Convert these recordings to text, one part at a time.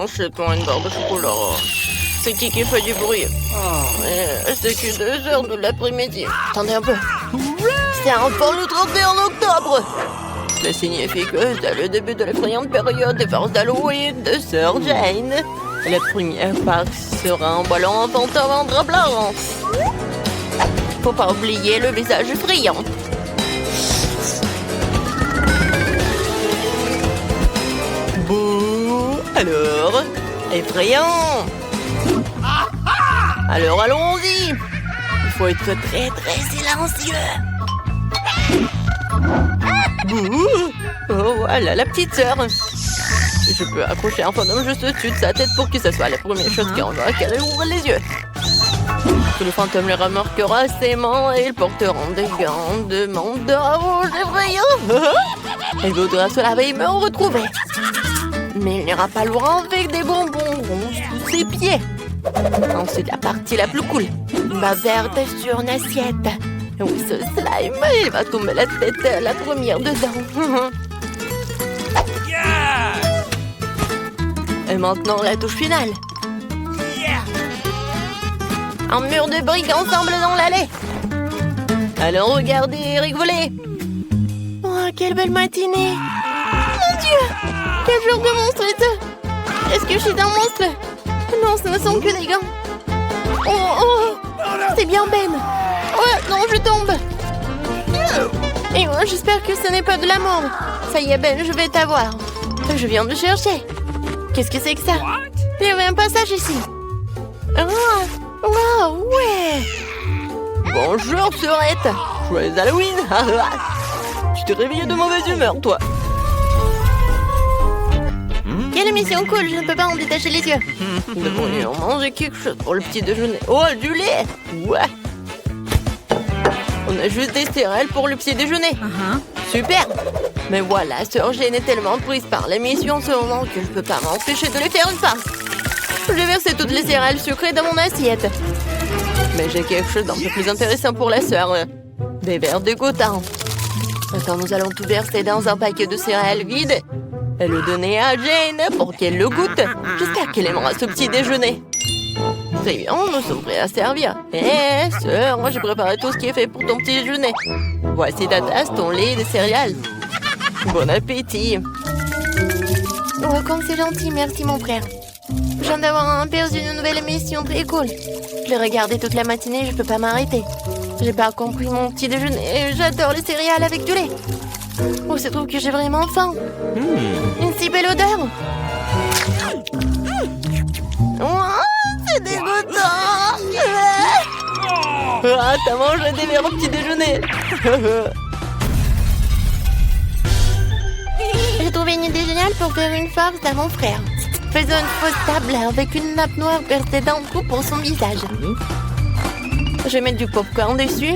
mange chez toi une barre de chocolat. C'est qui fait du bruit? C'est que 2 heures de l'après-midi. Attendez un peu. C'est enfin le 31 octobre. Cela signifie que c'est le début de l'effrayante période des farces d'Halloween de Sœur Jane. La première farce sera en ballon enfantin en drap blanc. Faut pas oublier le visage effrayant. Bouh! Alors, effrayant! Alors allons-y! Il faut être très très silencieux! Bouh! Oh voilà la petite sœur! Je peux accrocher un fantôme juste au-dessus de sa tête pour que ce soit la première chose qu'on voit qu'elle ouvre les yeux. Le fantôme le remarquera aisément et ils porteront des gants de mandat rouge effrayants. Elle voudra se laver et me retrouver. Mais il n'ira pas loin avec des bonbons ronds sous ses pieds. Ensuite, la partie la plus cool. Ma verte sur une assiette. Oui, ce slime, il va tomber la tête la première dedans. Et maintenant, la touche finale. Un mur de briques ensemble dans l'allée. Alors regardez et rigolez. Oh, quelle belle matinée. Mon Dieu, quel genre de monstre est-ce? Est-ce que je suis un monstre? Non, ce ne sont que des gants. Oh, c'est bien Ben. Oh, non, je tombe. Et moi, j'espère que ce n'est pas de la mort. Ça y est, Ben, je vais t'avoir. Je viens de chercher. Qu'est-ce que c'est que ça? Il y avait un passage ici. Oh, ouais. Bonjour, Sœurette. Joyeux Halloween. Tu t'es réveillée de mauvaise humeur, toi. Quelle émission cool, je ne peux pas en détacher les yeux. Nous devrions manger quelque chose pour le petit déjeuner. Oh, du lait. Ouais. On a juste des céréales pour le petit déjeuner. Super. Mais voilà, Sœur Jane est tellement prise par l'émission en ce moment que je peux pas m'empêcher de lui faire une farce. J'ai versé toutes les céréales sucrées dans mon assiette. Mais j'ai quelque chose d'un peu plus intéressant pour la sœur. Des verres de goutin. Attends, nous allons tout verser dans un paquet de céréales vides et le donner à Jane pour qu'elle le goûte. J'espère qu'elle aimera ce petit déjeuner. Très bien, nous sommes prêts à servir. Sœur, moi j'ai préparé tout ce qui est fait pour ton petit déjeuner. Voici ta tasse, ton lait et des céréales. Bon appétit. Oh, comme c'est gentil, merci mon frère. Je viens d'avoir un aperçu d'une nouvelle émission très cool. Je l'ai regardée toute la matinée, je peux pas m'arrêter. J'ai pas compris mon petit déjeuner. J'adore les céréales avec du lait. Oh, se trouve que j'ai vraiment faim. Une si belle odeur. Oh, c'est dégoûtant. Ah, t'as mangé des verres au petit déjeuner. J'ai trouvé une idée géniale pour faire une farce à mon frère. Faisons une fausse table avec une nappe noire percée d'un trou pour son visage. Je vais mettre du popcorn dessus.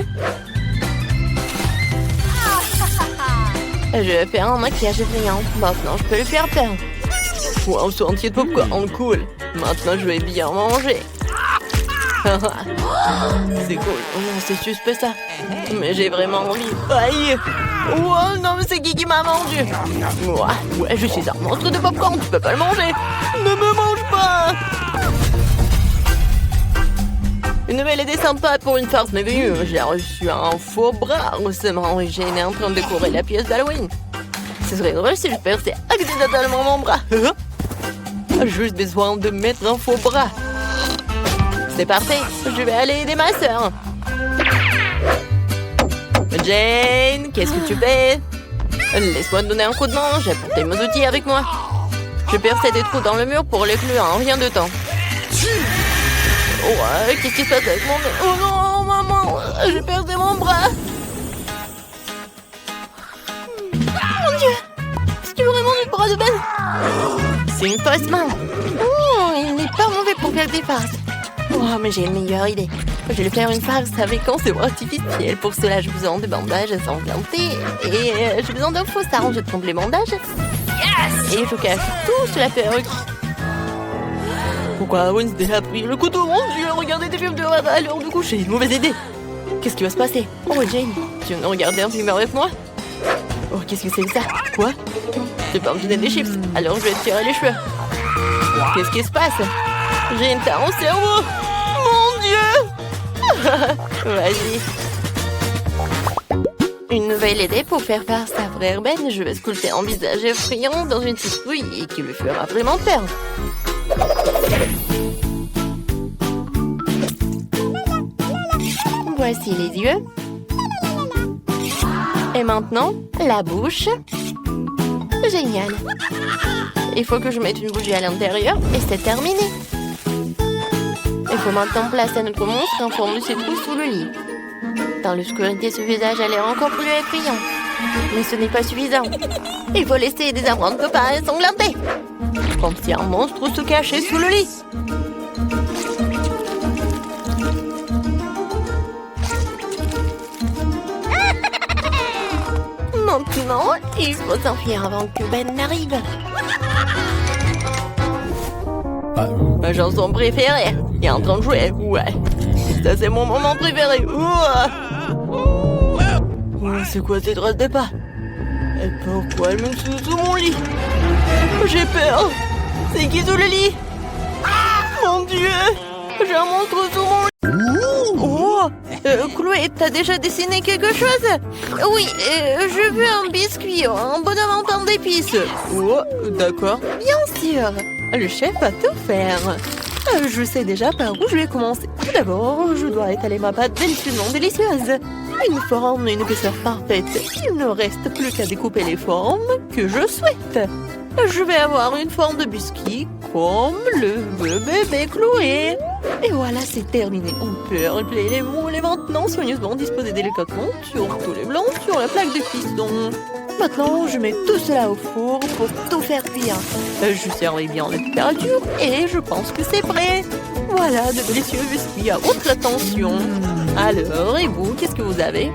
Je vais faire un maquillage effrayant. Maintenant, je peux lui faire peur. Wow, ce entier de popcorn, cool. Maintenant, je vais bien manger. C'est cool. Oh non, c'est suspect ça. Mais j'ai vraiment envie. Aïe. Oh non, mais c'est qui m'a mordu? Ouais, je suis un monstre de popcorn, tu peux pas le manger. Ne me mange pas. Une nouvelle idée sympa pour une farce merveilleuse. J'ai reçu un faux bras récemment et Jane est en train de décorer la pièce d'Halloween. Ce serait drôle si je perçais accidentellement mon bras. J'ai juste besoin de mettre un faux bras. C'est parfait, je vais aller aider ma sœur. Jane, qu'est-ce que tu fais? Laisse-moi te donner un coup de main, j'ai apporté mes outils avec moi. Je perçais des trous dans le mur pour les clous en rien de temps. Ouais, qu'est-ce qui se passe avec mon nez? Oh non, maman, j'ai perdu mon bras. Mon Dieu, est-ce que vraiment le bras de Ben? C'est une fausse main. Oh, il n'est pas mauvais pour faire des farces. Oh, mais j'ai une meilleure idée. Je vais lui faire une farce avec un seau artificiel. Pour cela, j'ai besoin de bandages ensanglantés. Et j'ai besoin d'un faux sarge de tromper les bandages. Yes! Et je cache tout sur la perruque. Pourquoi Wednesday a pris le couteau? Mon Dieu, regardez des films d'horreur à l'heure du coucher. Mauvaise idée. Qu'est-ce qui va se passer? Oh, Jane, tu viens de regarder un film avec moi? Oh, qu'est-ce que c'est que ça? Quoi? J'ai pas me donner des chips, alors je vais te tirer les cheveux. Qu'est-ce qui se passe? J'ai une tache au cerveau. Mon Dieu. Vas-y. Une nouvelle idée pour faire face à frère Ben. Je vais sculpter un visage effrayant dans une citrouille qui lui fera vraiment peur. Voici les yeux. Et maintenant, la bouche. Génial. Il faut que je mette une bougie à l'intérieur et c'est terminé. Il faut maintenant placer notre monstre en forme de citrouille sous le lit. Dans l'obscurité, ce visage a l'air encore plus effrayant. Mais ce n'est pas suffisant. Il faut laisser des empreintes de pas ensanglantées. Comme si un monstre se cachait sous le lit. Maintenant, il faut s'enfuir avant que Ben n'arrive. Ma chanson préférée. Il est en train de jouer. Ouais. Ça, c'est mon moment préféré. C'est quoi cette trace de pas? Et pourquoi elle me suit sous mon lit? J'ai peur. C'est qui sous le lit? Mon Dieu. J'ai un monstre sous mon lit. Oh, Chloé, t'as déjà dessiné quelque chose? Oui, je veux un biscuit, un bonhomme en pain d'épices. Oh, d'accord. Bien sûr. Le chef va tout faire. Je sais déjà par où je vais commencer. Tout d'abord, je dois étaler ma pâte délicieusement délicieuse. Une forme et une épaisseur parfaite. Il ne reste plus qu'à découper les formes que je souhaite. Je vais avoir une forme de biscuit comme le bébé Chloé. Et voilà, c'est terminé. On peut replier les moules et maintenant soigneusement disposer délicatement sur tous les blancs sur la plaque de piston. Maintenant, je mets tout cela au four pour tout faire cuire. Je servis bien la température et je pense que c'est prêt. Voilà, de délicieux biscuits à votre attention. Alors, et vous, qu'est-ce que vous avez?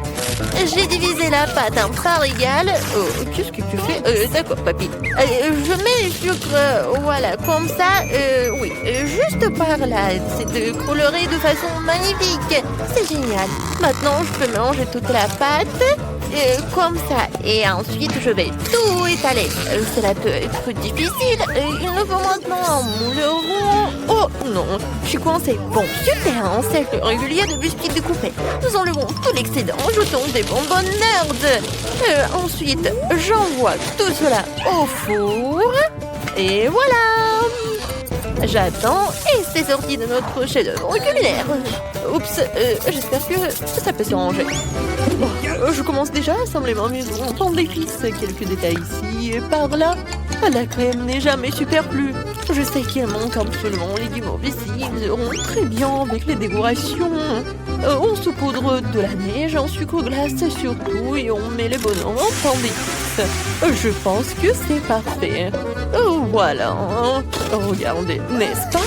J'ai divisé la pâte en parts égales. Oh, qu'est-ce que tu fais? D'accord, papy. Je mets le sucre, voilà, comme ça. Oui, juste par là. C'est coloré de façon magnifique. C'est génial. Maintenant, je peux mélanger toute la pâte. Comme ça. Et ensuite, je vais tout étaler. Cela peut être difficile. Il nous faut maintenant un moule rond. Oh non, je suis coincée. Bon, super, un cercle régulier de biscuits découpés. Nous enlevons tout l'excédent, jetons des bonbons nerds. Ensuite, j'envoie tout cela au four. Et voilà. J'attends et c'est sorti de notre chef-d'œuvre culinaire. Oups, j'espère que ça peut se ranger. Bon, je commence déjà à assembler ma maison en pain d'épices. Quelques détails ici et par là. La crème n'est jamais superflue. Je sais qu'il manque absolument les légumes ici. Ils iront très bien avec les décorations. On saupoudre de la neige en sucre glace surtout et on met les bonhommes en pain d'épices. Je pense que c'est parfait. Voilà. Regardez, n'est-ce pas?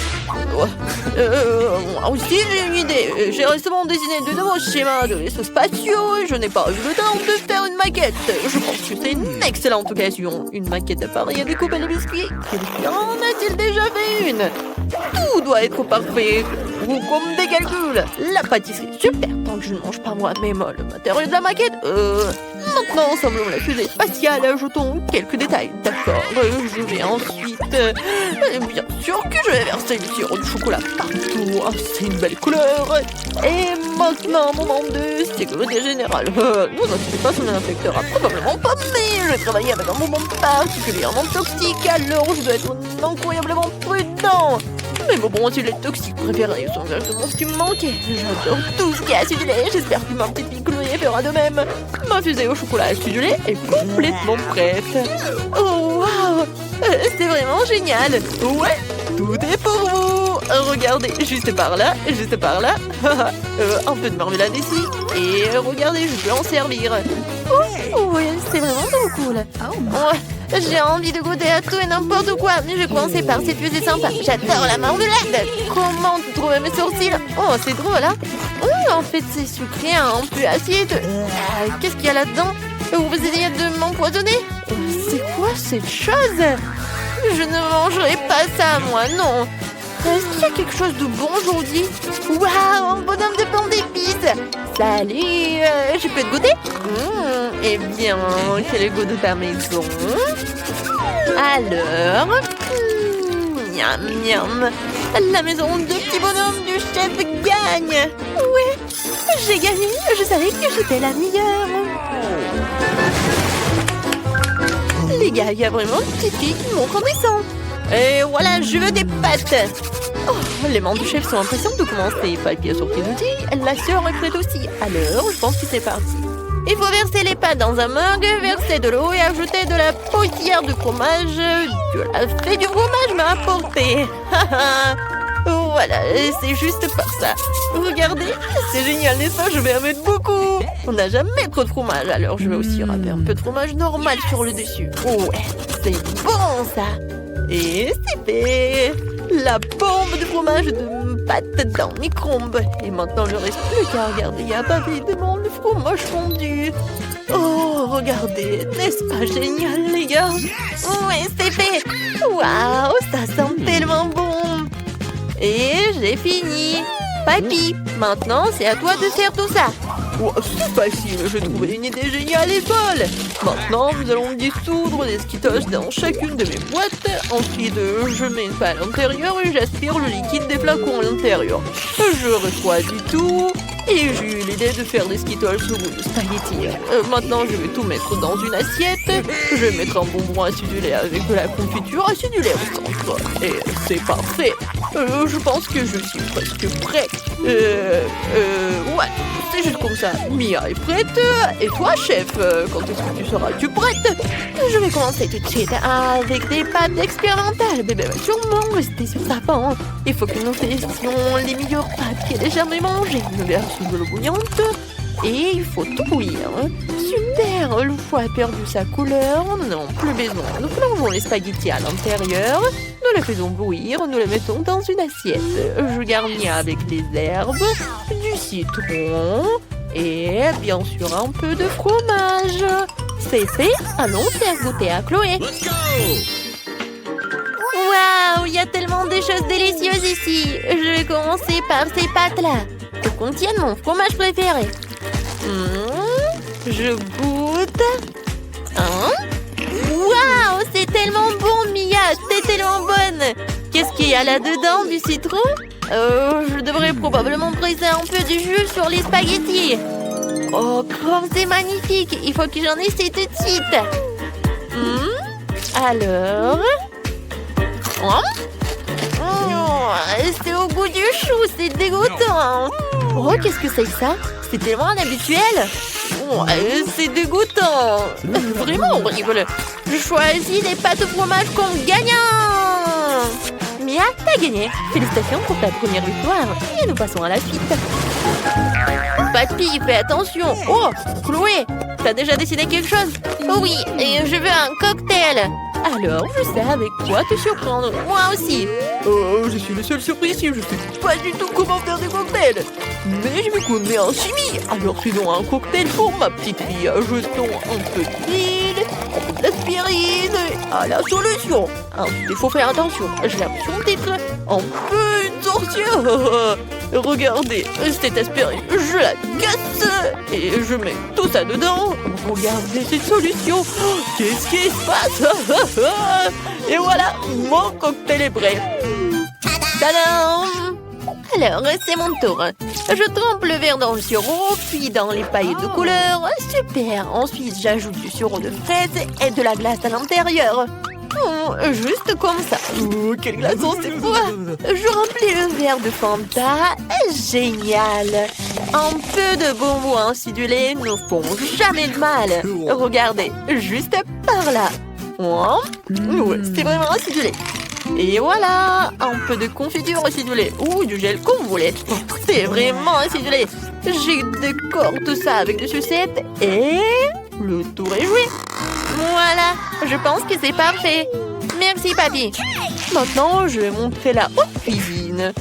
Moi aussi j'ai une idée. J'ai récemment dessiné de nouveaux schémas de vaisseaux spatiaux et je n'ai pas eu le temps de faire une maquette. Je pense que c'est une excellente occasion. Une maquette d'appareil à découper les biscuits. Quelqu'un en a-t-il déjà fait une? Tout doit être parfait. Ou comme des calculs. La pâtisserie, super. Tant que je ne mange pas moi-même le matériau de la maquette. Maintenant, ensemblons la fusée spatiale. Ajoutons quelques détails. D'accord. Je vais ensuite... bien sûr que je vais verser du sirop de chocolat partout. Ah, c'est une belle couleur. Et maintenant, moment de sécurité générale. Ne vous inquiétez pas, son infecteur a probablement pas, mais je travaille avec un bonbon particulièrement toxique. Alors, je dois être incroyablement prudent. Mes bonbons anti-toxiques préférés sont exactement ce qui me manquait. J'adore tout ce qui est acidulé. J'espère que ma petite fille Chloé fera de même. Ma fusée au chocolat acidulé est complètement prête. Oh, waouh! C'est vraiment génial. Ouais, tout est pour vous. Regardez, juste par là, juste par là. Un peu de marmelade ici. Et regardez, je peux en servir. Oh, ouais, c'est vraiment trop cool. Ouais. J'ai envie de goûter à tout et n'importe quoi, mais je vais commencer par cette fusée sympa. J'adore la marmelade. Comment tu trouves mes sourcils? Oh, c'est drôle, hein? En fait, c'est sucré, un peu acide. Qu'est-ce qu'il y a là-dedans? Vous essayez de m'empoisonner? C'est quoi cette chose? Je ne mangerai pas ça, moi, non. Est-ce qu'il y a quelque chose de bon aujourd'hui? Waouh, un bonhomme de pain d'épices. Salut, je peux te goûter? Eh bien, quel est le goût de ta maison? Alors, Miam, miam. La maison de petits bonhommes du chef gagne. Ouais, j'ai gagné. Je savais que j'étais la meilleure. Les gars, il y a vraiment une petite fille qui monte en descend. Et voilà, je veux des pâtes. Oh, les membres du chef sont impatients de commencer. Papy a sorti l'outil. La sœur est prête aussi. Alors, je pense que c'est parti. Il faut verser les pâtes dans un mug, verser de l'eau et ajouter de la poussière de fromage. Dieu l'a fait, du fromage m'a apporté. Voilà, c'est juste pas ça. Regardez, c'est génial, n'est-ce pas? Je vais en mettre beaucoup. On n'a jamais trop de fromage, alors je vais aussi râper un peu de fromage normal sur le dessus. Ouais, c'est bon ça. Et c'est fait. La bombe de fromage de pâte dans le micro-ondes. Et maintenant, il ne reste plus qu'à regarder. Il y a pas évidemment le fromage fondu. Oh, regardez. N'est-ce pas génial, les gars? Ouais, c'est fait. Waouh, ça sent tellement bon. Et j'ai fini. Papy, maintenant, c'est à toi de faire tout ça. Oh, c'est facile, j'ai trouvé une idée géniale et folle. Maintenant, nous allons dissoudre des Skittles dans chacune de mes boîtes. Ensuite, je mets ça à l'intérieur et j'aspire le liquide des flacons à l'intérieur. Je refroidis tout et j'ai eu l'idée de faire des Skittles au goût de spaghetti. Maintenant, je vais tout mettre dans une assiette. Je vais mettre un bonbon acidulé avec de la confiture acidulée au centre. Et c'est parfait. Je pense que je suis presque prêt. Ouais, c'est juste comme ça. Mia est prête. Et toi, chef, quand est-ce que tu seras-tu prête? Je vais commencer tout de suite avec des pâtes expérimentales. Bébé va sûrement rester sur sa pente. Il faut que nous testions les meilleures pâtes qu'elle ait jamais mangées. Une version de l'eau bouillante. Et il faut tout bouillir. Super, le foie a perdu sa couleur. Nous n'avons plus besoin. Nous plongeons les spaghettis à l'intérieur. Nous les faisons bouillir. Nous les mettons dans une assiette. Je garnis avec des herbes, du citron et bien sûr un peu de fromage. C'est fait. Allons faire goûter à Chloé. Waouh, il y a tellement de choses délicieuses ici. Je vais commencer par ces pâtes-là, qui contiennent mon fromage préféré. Je goûte. Waouh, c'est tellement bon, Mia. C'est tellement bonne. Qu'est-ce qu'il y a là-dedans? Du citron? Je devrais probablement presser un peu de jus sur les spaghettis. Oh, comme c'est magnifique. Il faut que j'en essaie tout de suite. Alors... c'est au goût du chou, c'est dégoûtant. Oh, qu'est-ce que c'est que ça? C'est tellement inhabituel. C'est dégoûtant. Vraiment horrible. Je choisis les pâtes au fromage comme gagnant. Mia, t'as gagné. Félicitations pour ta première victoire. Et nous passons à la suite. Papy, fais attention. Oh, Chloé, t'as déjà décidé quelque chose? Oui, et je veux un cocktail. Alors, je sais avec quoi te surprendre. Moi aussi. Je suis le seul surpris ici. Je sais pas du tout comment faire des cocktails. Mais je me connais en chimie. Alors, faisons un cocktail pour ma petite fille. Jetons un peu d'huile, un peu d'aspirine à la solution. Il faut faire attention. J'ai l'impression d'être un peu une sorcière. Regardez, cette aspirine, je la casse et je mets tout ça dedans. Regardez cette solution. Qu'est-ce qui se passe? Et voilà, mon cocktail est prêt. Tadam! Alors, c'est mon tour. Je trempe le verre dans le sirop, puis dans les paillettes de couleur. Super! Ensuite, j'ajoute du sirop de fraise et de la glace à l'intérieur. Juste comme ça. Quel glaçon, c'est quoi? Je remplis le verre de Fanta. Génial! Un peu de bonbons acidulés ne font jamais de mal. Regardez, juste par là. C'est vraiment acidulé. Et voilà, un peu de confiture acidulée ou du gel comme vous voulez. C'est vraiment acidulé. Je décore tout ça avec des sucettes et le tour est joué. Voilà, je pense que c'est parfait. Merci, papy. Maintenant, je vais montrer la haute cuisine.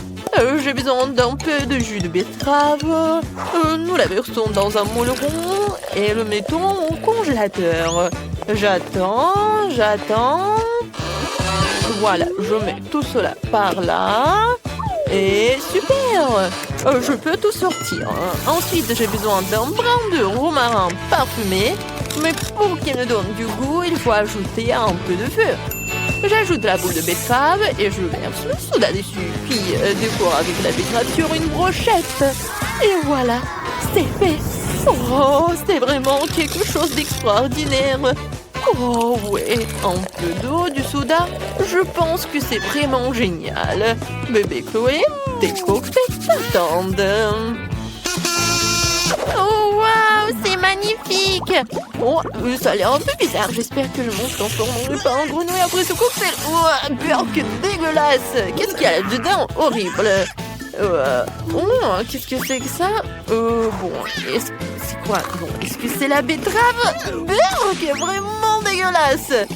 J'ai besoin d'un peu de jus de betterave. Nous la versons dans un moule rond et le mettons au congélateur. J'attends. Voilà, je mets tout cela par là. Et super! Je peux tout sortir. Ensuite, j'ai besoin d'un brin de romarin parfumé. Mais pour qu'il me donne du goût, il faut ajouter un peu de feu. J'ajoute la boule de betterave et je verse le soda dessus. Puis décore avec la betterave sur une brochette. Et voilà, c'est fait. Oh, c'est vraiment quelque chose d'extraordinaire. Oh ouais, un peu d'eau, du soda. Je pense que c'est vraiment génial. Bébé Chloé, tes cocktails t'attendent. Oh waouh, c'est magnifique. Oh, ça a l'air un peu bizarre. J'espère que je m'en transformerai pas en grenouille après ce cocktail. Oh, burk dégueulasse. Qu'est-ce qu'il y a là-dedans? Horrible. Qu'est-ce que c'est que ça? Bon, c'est quoi? Bon, est-ce que c'est la betterave? Burk, vraiment dégueulasse.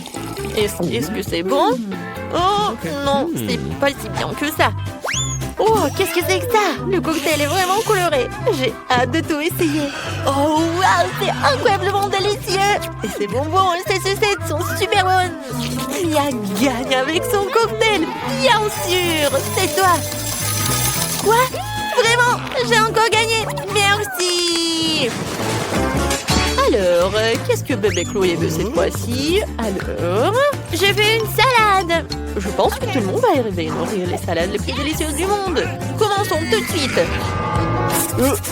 Est-ce que c'est bon? Oh non, c'est pas si bien que ça. Oh, qu'est-ce que c'est que ça? Le cocktail est vraiment coloré. J'ai hâte de tout essayer. Oh, waouh, c'est incroyablement délicieux. Et ces bonbons et ces sucettes sont super bonnes. Mia gagne avec son cocktail. Bien sûr, c'est toi. Quoi? Vraiment? J'ai encore gagné. Merci. Alors, qu'est-ce que bébé Chloé veut cette fois-ci? Alors, j'ai fait une salade. Je pense que tout le monde va arriver à nourrir les salades les plus délicieuses du monde. Commençons tout de suite.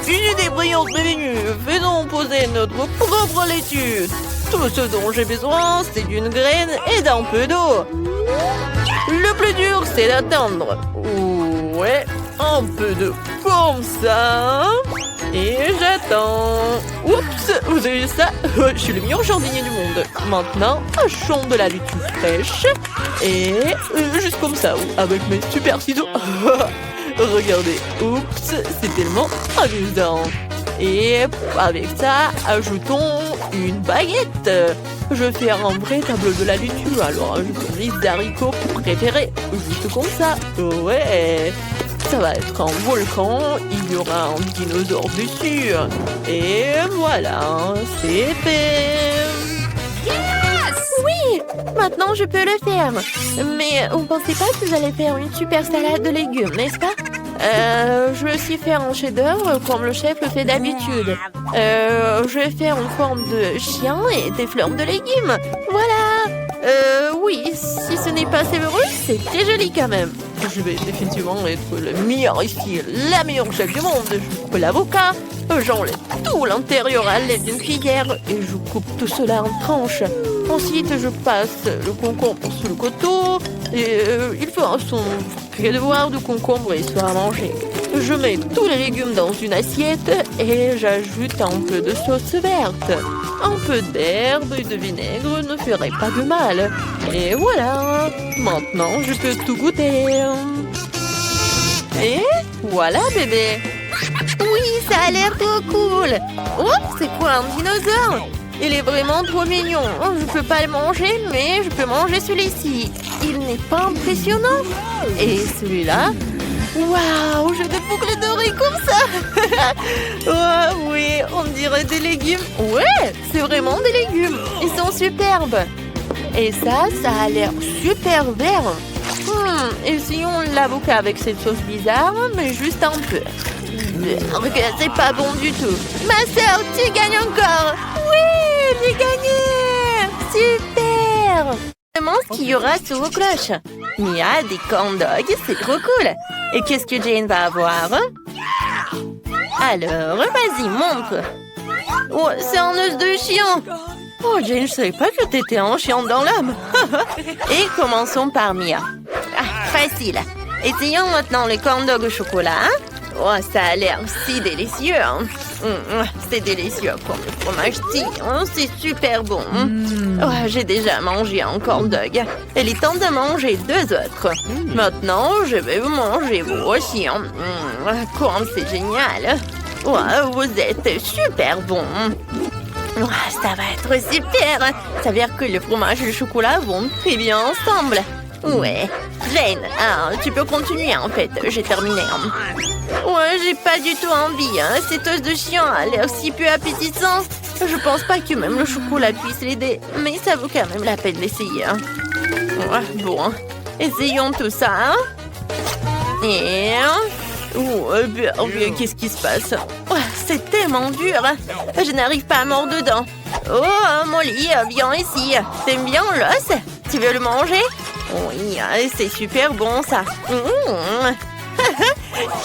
Une idée brillante m'est venue. Faisons poser notre propre laitue. Tout ce dont j'ai besoin, c'est d'une graine et d'un peu d'eau. Le plus dur, c'est d'attendre. Ouais, un peu de comme ça. Et j'attends. Oups, vous avez vu ça? Je suis le meilleur jardinier du monde. Maintenant, hachons de la laitue fraîche. Et juste comme ça, avec mes super ciseaux. Regardez, oups, c'est tellement amusant. Et avec ça, ajoutons une baguette. Je vais faire un vrai tableau de la laitue. Alors, ajoutons les haricots préférés. Juste comme ça. Ouais. Ça va être un volcan, il y aura un dinosaure dessus. Et voilà, c'est fait. Yes! Oui, maintenant je peux le faire. Mais vous pensez pas que vous allez faire une super salade de légumes, n'est-ce pas? Je vais aussi faire un chef-d'œuvre comme le chef le fait d'habitude. Je vais faire une forme de chien et des fleurs de légumes. Voilà. Oui, si ce n'est pas savoureux, c'est très joli quand même. Je vais définitivement être le meilleur ici, la meilleure chef du monde. Je coupe l'avocat, j'enlève tout l'intérieur à l'aide d'une cuillère et je coupe tout cela en tranches. Ensuite, je passe le concombre sur le couteau et il fera son devoir de concombre et sera mangé. Je mets tous les légumes dans une assiette et j'ajoute un peu de sauce verte. Un peu d'herbe et de vinaigre ne ferait pas de mal. Et voilà, maintenant je peux tout goûter. Et voilà bébé. Oui, ça a l'air trop cool. Oh, c'est quoi un dinosaure? Il est vraiment trop mignon. Je peux pas le manger, mais je peux manger celui-ci. Il n'est pas impressionnant. Et celui-là? Waouh, j'ai des boucles dorées comme ça. Oh oui, on dirait des légumes. Ouais, c'est vraiment des légumes. Ils sont superbes. Et ça a l'air super vert. Essayons l'avocat avec cette sauce bizarre, mais juste un peu. Regarde, c'est pas bon du tout. Ma sœur, tu gagnes encore. Oui, j'ai gagné. Super. Demande ce qu'il y aura sous vos cloches. Mia, des corn dogs, c'est trop cool. Et qu'est-ce que Jane va avoir? Alors, vas-y, montre. Oh, c'est un os de chien. Oh, Jane, je savais pas que t'étais un chien dans l'âme. Et commençons par Mia. Ah, facile. Essayons maintenant les corn dogs au chocolat. Oh, ça a l'air si délicieux. C'est délicieux comme le fromage tire. C'est super bon. Oh, j'ai déjà mangé un corn dog. Il est temps de manger deux autres. Maintenant, je vais vous manger vous aussi. Comme c'est génial. Oh, vous êtes super bon. Oh, ça va être super. Ça veut dire que le fromage et le chocolat vont très bien ensemble. Ouais. Jane, tu peux continuer en fait. J'ai terminé. Ouais, j'ai pas du tout envie. Cette os de chien a l'air si peu appétissant. Je pense pas que même le chocolat puisse l'aider. Mais ça vaut quand même la peine d'essayer. Ouais, bon. Essayons tout ça. Et... Oh, qu'est-ce qui se passe? C'est tellement dur. Je n'arrive pas à mordre dedans. Oh, Molly, viens ici. T'aimes bien l'os? Tu veux le manger? Oui, c'est super bon ça. Je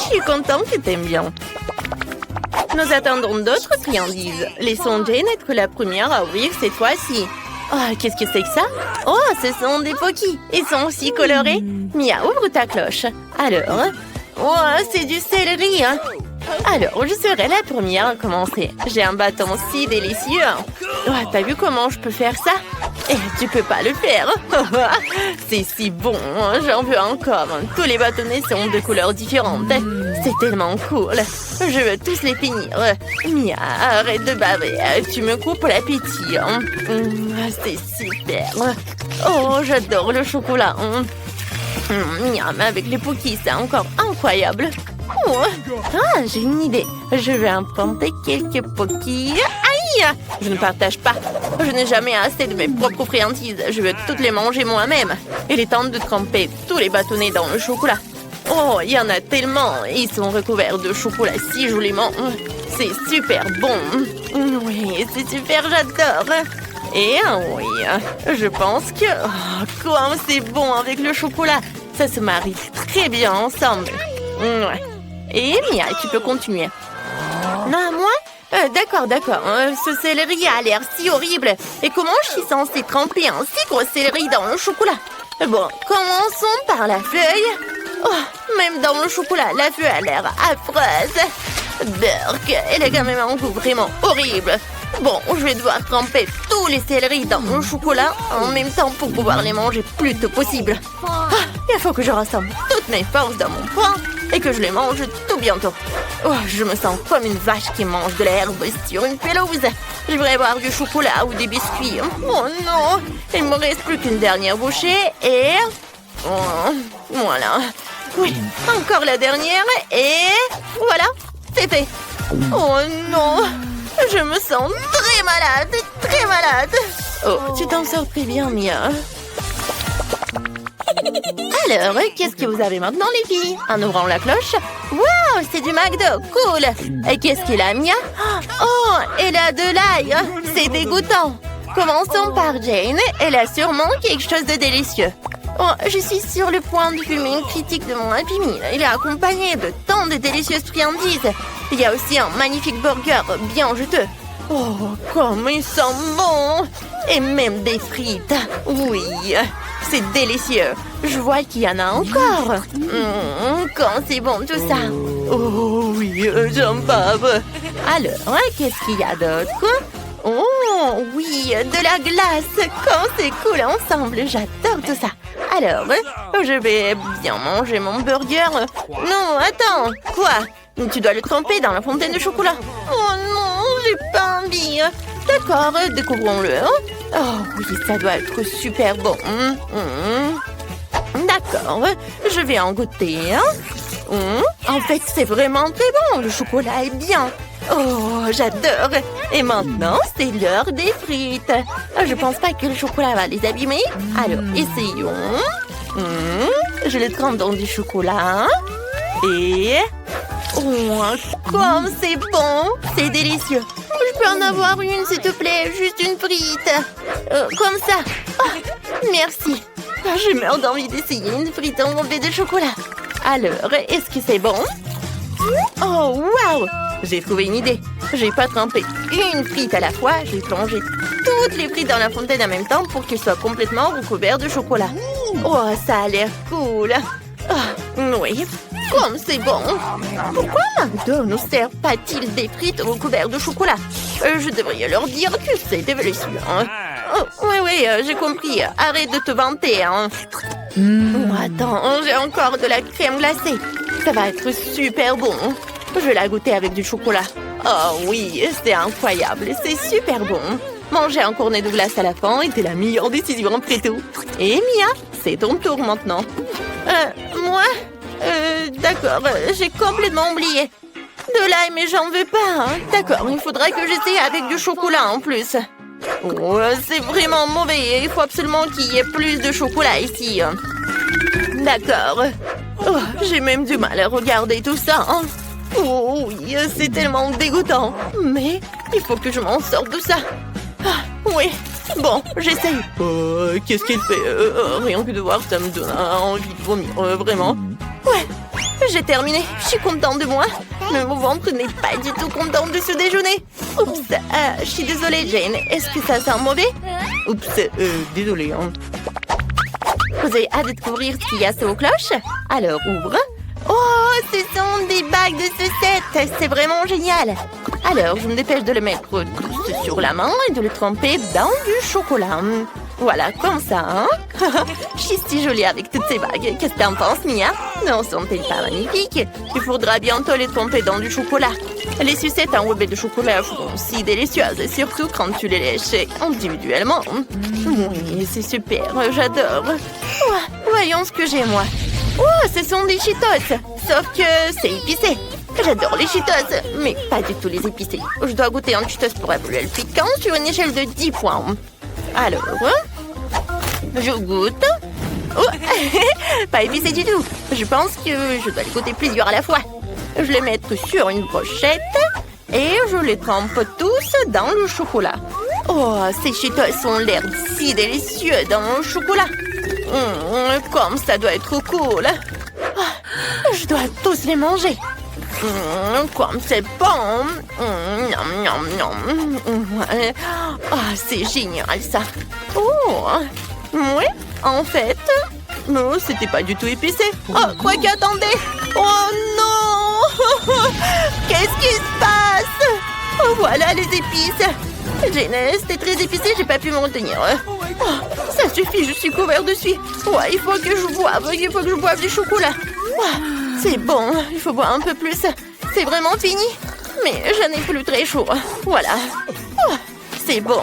suis contente que t'aimes bien. Nous attendons d'autres friandises. Laissons Jane être la première à ouvrir cette fois-ci. Oh, qu'est-ce que c'est que ça? Oh, ce sont des Pocky. Ils sont aussi colorés. Mia, ouvre ta cloche. Alors, oh, c'est du céleri. Alors, je serai la première à commencer. J'ai un bâton si délicieux. Oh, t'as vu comment je peux faire ça? Et tu peux pas le faire. C'est si bon, j'en veux encore. Tous les bâtonnets sont de couleurs différentes. C'est tellement cool. Je veux tous les finir. Mia, arrête de baver. Tu me coupes l'appétit. C'est super. Oh, j'adore le chocolat. Miam, avec les Pocky, c'est encore incroyable. Oh. Ah, j'ai une idée. Je vais implanter quelques Pocky. Aïe! Je ne partage pas. Je n'ai jamais assez de mes propres friandises. Je veux toutes les manger moi-même. Il est temps de tremper tous les bâtonnets dans le chocolat. Oh, il y en a tellement. Ils sont recouverts de chocolat si joliment. C'est super bon. Oui, c'est super, j'adore. Et oui, je pense que... Oh, comme c'est bon avec le chocolat. Ça se marie très bien ensemble. Ouais. Et Mia, tu peux continuer. Non, moi? D'accord. Ce céleri a l'air si horrible. Et comment je suis censée tremper un si gros céleri dans le chocolat? Bon, commençons par la feuille. Oh, même dans le chocolat, la feuille a l'air affreuse. Burk, elle a quand même un goût vraiment horrible. Bon, je vais devoir tremper tous les céleris dans le chocolat en même temps pour pouvoir les manger plus tôt possible. Il faut que je rassemble toutes mes forces dans mon poing et que je les mange tout bientôt. Oh, je me sens comme une vache qui mange de l'herbe sur une pelouse. Je voudrais boire du chocolat ou des biscuits. Oh non, il me reste plus qu'une dernière bouchée et... Oh, voilà. Oui, encore la dernière et... Voilà, c'est fait. Oh non, je me sens très malade. Oh, tu t'en sors très bien, Mia. Alors, qu'est-ce que vous avez maintenant, les filles? En ouvrant la cloche? Wow, c'est du McDo, cool. Et qu'est-ce qu'il a, Mia? Oh, elle a de l'ail. C'est dégoûtant. Commençons par Jane. Elle a sûrement quelque chose de délicieux. Oh, je suis sur le point de fumer une critique de mon Happy Meal. Il est accompagné de tant de délicieuses friandises. Il y a aussi un magnifique burger bien juteux. Oh, comme il sent bon! Et même des frites. Oui, c'est délicieux. Je vois qu'il y en a encore. Quand c'est bon tout ça. Oh oui, j'en bave. Alors, qu'est-ce qu'il y a d'autre? Oh oui, de la glace. Quand c'est cool ensemble, j'adore tout ça. Alors, je vais bien manger mon burger. Non, attends. Quoi? Tu dois le tremper dans la fontaine de chocolat. Oh non, j'ai pas envie. D'accord, découvrons-le. Oh oui, ça doit être super bon. D'accord, je vais en goûter. En fait, c'est vraiment très bon. Le chocolat est bien. Oh, j'adore. Et maintenant, c'est l'heure des frites. Je pense pas que le chocolat va les abîmer. Alors, essayons. Je le trempe dans du chocolat. Et... Oh, comme c'est bon. C'est délicieux. Je peux en avoir une, s'il te plaît. Juste une frite. Comme ça. Oh, merci. Je meurs d'envie d'essayer une frite enrobée de chocolat. Alors, est-ce que c'est bon? Oh, waouh! J'ai trouvé une idée. J'ai pas trempé une frite à la fois. J'ai plongé toutes les frites dans la fontaine en même temps pour qu'elles soient complètement recouvertes de chocolat. Oh, ça a l'air cool. Oh, oui, comme c'est bon. Pourquoi McDo ne sert pas-t-il des frites recouvertes de chocolat? Je devrais leur dire que c'est délicieux. Oh, oui, j'ai compris. Arrête de te vanter. Oh, attends, j'ai encore de la crème glacée. Ça va être super bon. Je vais la goûter avec du chocolat. Oh oui, c'est incroyable. C'est super bon. Manger un cornet de glace à la fin était la meilleure décision après tout. Et Mia, c'est ton tour maintenant. Moi? D'accord, j'ai complètement oublié. De l'ail, mais j'en veux pas. D'accord, il faudra que j'essaye avec du chocolat en plus. Oh, c'est vraiment mauvais. Il faut absolument qu'il y ait plus de chocolat ici. D'accord. Oh, j'ai même du mal à regarder tout ça. Oh oui, c'est tellement dégoûtant. Mais il faut que je m'en sorte de ça. Oui, Bon, j'essaye. Qu'est-ce qu'il fait? Rien que de voir, ça me donne envie de vomir, vraiment. Ouais, j'ai terminé. Je suis contente de moi. Mais mon ventre n'est pas du tout content de ce déjeuner. Oups, je suis désolée, Jane. Est-ce que ça sent mauvais? Oups, désolée. Hein. Vous avez hâte de découvrir ce qu'il y a sous vos cloches? Alors, ouvre. Oh, ce sont des bagues de sucettes. C'est vraiment génial. Alors, je me dépêche de le mettre tous sur la main et de le tremper dans du chocolat. Voilà, comme ça, hein? Je suis si jolie avec toutes ces bagues. Qu'est-ce que t'en penses, Mia? Non, sont-elles pas magnifiques? Il faudra bientôt les tremper dans du chocolat. Les sucettes enrobées de chocolat sont si délicieuses, surtout quand tu les lèches individuellement. Oui, c'est super, j'adore. Oh, voyons ce que j'ai, moi. Oh, ce sont des Cheetos, sauf que c'est épicé. J'adore les Cheetos, mais pas du tout les épicés. Je dois goûter un Cheetos pour évaluer le piquant sur une échelle de 10 points. Alors, je goûte. Oh, pas épicé du tout. Je pense que je dois les goûter plusieurs à la fois. Je les mets sur une brochette et je les trempe tous dans le chocolat. Oh, ces Cheetos ont l'air si délicieux dans le chocolat. Comme ça doit être cool. Je dois tous les manger. Comme c'est bon. C'est génial ça. Oh, oui, en fait, non, c'était pas du tout épicé. Oh, quoi qu'attendez. Oh non. Qu'est-ce qui se passe? Oh, voilà les épices. C'était très épicé, j'ai pas pu me retenir. Oh, ça suffit, je suis couvert de suie. Ouais, il faut que je boive du chocolat. Oh, c'est bon, il faut boire un peu plus. C'est vraiment fini. Mais je n'ai plus très chaud. Voilà. Oh, c'est bon.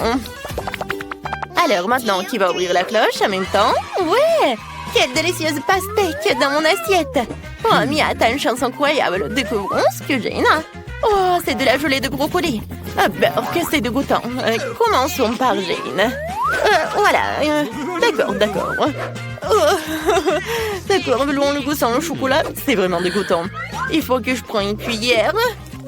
Alors maintenant, qui va ouvrir la cloche en même temps? Ouais! Quelle délicieuse pastèque dans mon assiette. Oh, Mia, t'as une chance incroyable. Découvrons ce que j'ai là. Oh, c'est de la gelée de brocoli. Que c'est dégoûtant. Commençons par Jane. Voilà. D'accord. D'accord, veulons le goût sans le chocolat. C'est vraiment dégoûtant. Il faut que je prenne une cuillère.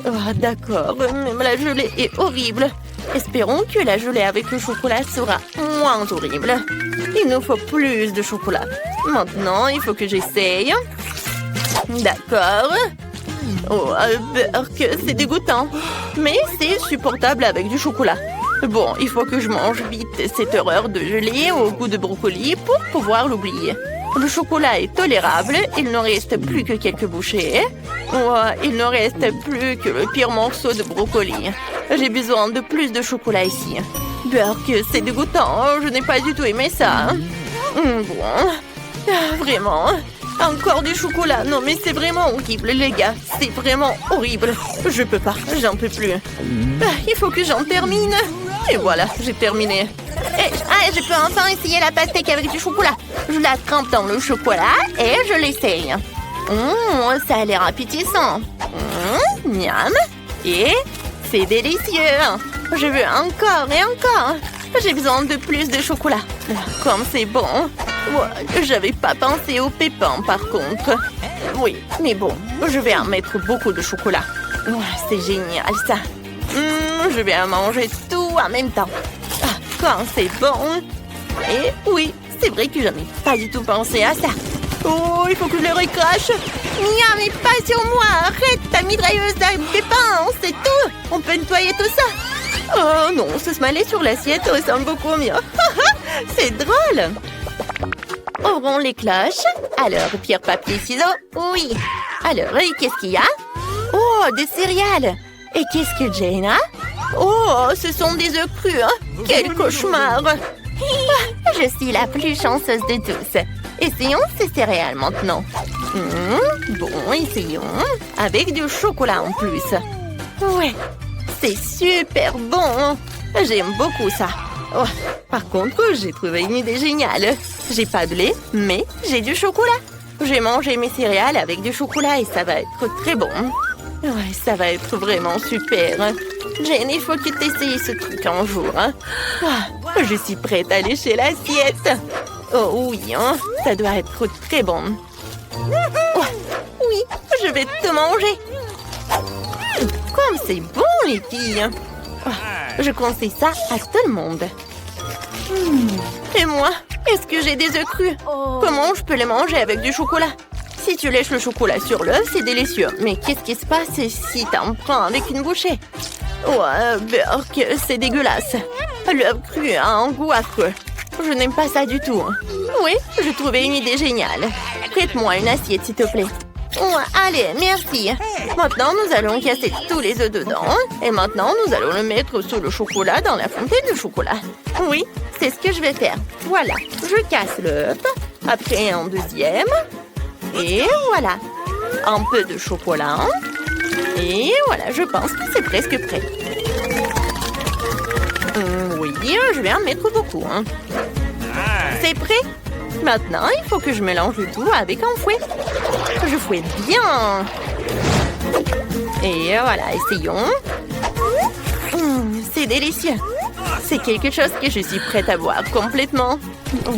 Oh, d'accord, même la gelée est horrible. Espérons que la gelée avec le chocolat sera moins horrible. Il nous faut plus de chocolat. Maintenant, il faut que j'essaye. D'accord. Oh, que c'est dégoûtant. Mais c'est supportable avec du chocolat. Bon, il faut que je mange vite cette horreur de gelée au goût de brocoli pour pouvoir l'oublier. Le chocolat est tolérable, il ne reste plus que quelques bouchées. Oh, il ne reste plus que le pire morceau de brocoli. J'ai besoin de plus de chocolat ici. Que c'est dégoûtant, je n'ai pas du tout aimé ça. Bon, vraiment. Encore du chocolat. Non, mais c'est vraiment horrible, les gars. C'est vraiment horrible. Je peux pas, j'en peux plus. Il faut que j'en termine. Et voilà, j'ai terminé. Je peux enfin essayer la pastèque avec du chocolat. Je la trempe dans le chocolat et je l'essaye. Ça a l'air appétissant. Miam. Et c'est délicieux. Je veux encore et encore. J'ai besoin de plus de chocolat. Comme c'est bon. J'avais pas pensé aux pépins par contre. Oui, mais bon, je vais en mettre beaucoup de chocolat. C'est génial ça. Je vais en manger tout en même temps. Quand c'est bon. Et oui, c'est vrai que j'avais pas du tout pensé à ça. Oh, il faut que je le recrache. Mia, mais pas sur moi. Arrête ta mitrailleuse à pépins. C'est tout. On peut nettoyer tout ça. Oh non, ce smiley sur l'assiette ressemble beaucoup mieux. C'est drôle. Ouvrons les cloches. Alors, pierre, papier, ciseaux. Oui. Alors, et qu'est-ce qu'il y a? Oh, des céréales. Et qu'est-ce que Jane a? Oh, ce sont des œufs crus. Quel cauchemar. Je suis la plus chanceuse de tous. Essayons ces céréales maintenant. Bon, essayons. Avec du chocolat en plus. Ouais, c'est super bon. J'aime beaucoup ça. Oh, par contre, j'ai trouvé une idée géniale. J'ai pas de lait, mais j'ai du chocolat. J'ai mangé mes céréales avec du chocolat et ça va être très bon. Ouais, ça va être vraiment super. Jane, il faut que tu essayes ce truc un jour. Je suis prête à lécher l'assiette. Oh oui, ça doit être très bon. Oui, je vais te manger. Comme c'est bon, les filles. Je conseille ça à tout le monde. Et moi? Est-ce que j'ai des œufs crus? Comment je peux les manger avec du chocolat? Si tu lèches le chocolat sur l'œuf, c'est délicieux. Mais qu'est-ce qui se passe si t'en prends avec une bouchée? Ouais, Burk, c'est dégueulasse. L'œuf cru a un goût affreux. Je n'aime pas ça du tout. Oui, j'ai trouvé une idée géniale. Prête-moi une assiette, s'il te plaît. Ouais, allez, merci. Maintenant, nous allons casser tous les œufs dedans. Et maintenant, nous allons le mettre sous le chocolat dans la fontaine de chocolat. Oui, c'est ce que je vais faire. Voilà, je casse l'œuf. Après, un deuxième. Et voilà. Un peu de chocolat. Et voilà, je pense que c'est presque prêt. Oui, je vais en mettre beaucoup. C'est prêt? Maintenant, il faut que je mélange le tout avec un fouet. Je fouette bien. Et voilà, essayons. C'est délicieux. C'est quelque chose que je suis prête à boire complètement. Oh,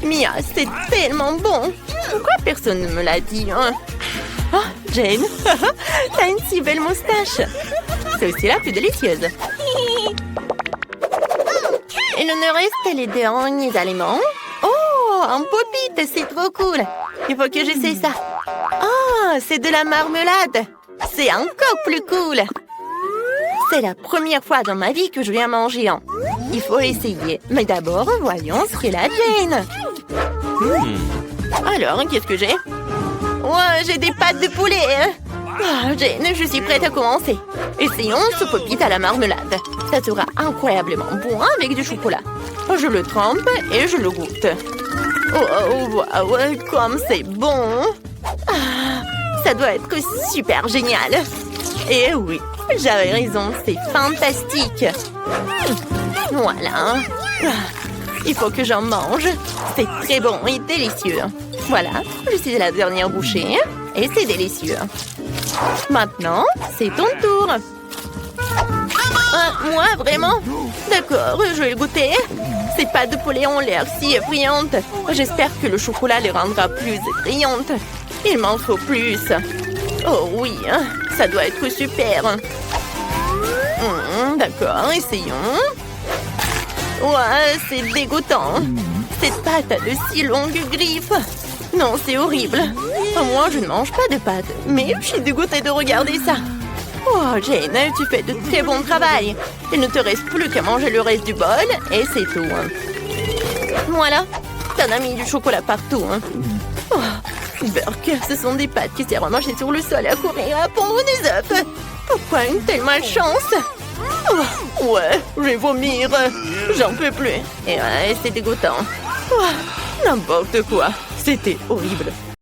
Mia, c'est tellement bon. Pourquoi personne ne me l'a dit, hein? Oh, Jane, t'as une si belle moustache. C'est aussi la plus délicieuse. Il nous reste les derniers aliments. Oh, un pop-it, c'est trop cool. Il faut que j'essaie ça. Oh, c'est de la marmelade. C'est encore plus cool. C'est la première fois dans ma vie que je vais en manger un. Il faut essayer. Mais d'abord, voyons ce qu'est la Jane. Alors, qu'est-ce que j'ai? Ouais, j'ai des pâtes de poulet. Oh, Jane, je suis prête à commencer. Essayons ce pop-it à la marmelade. Ça sera incroyablement bon avec du chocolat. Je le trempe et je le goûte. Oh, wow, comme c'est bon. Ah, ça doit être super génial. Et oui, j'avais raison, c'est fantastique. Voilà. Il faut que j'en mange. C'est très bon et délicieux. Voilà, je suis à la dernière bouchée et c'est délicieux. Maintenant, c'est ton tour. Moi, vraiment? D'accord, je vais le goûter. Ces pâtes de poulet ont l'air si effrayantes. J'espère que le chocolat les rendra plus effrayantes. Il m'en faut plus. Oh oui, ça doit être super. D'accord, essayons. Ouais, c'est dégoûtant. Cette pâte a de si longues griffes. Non, c'est horrible. Moi, je ne mange pas de pâtes, mais je suis dégoûtée de regarder ça. Oh, Jane, tu fais de très bon travail. Il ne te reste plus qu'à manger le reste du bol et c'est tout. Voilà, t'en as mis du chocolat partout. Oh, Burk, ce sont des pâtes qui servent à manger sur le sol et à courir à pondre des œufs. Pourquoi une telle malchance? Oh, ouais, je vais vomir. J'en peux plus. Et ouais, c'est dégoûtant. Oh, n'importe quoi. C'était horrible.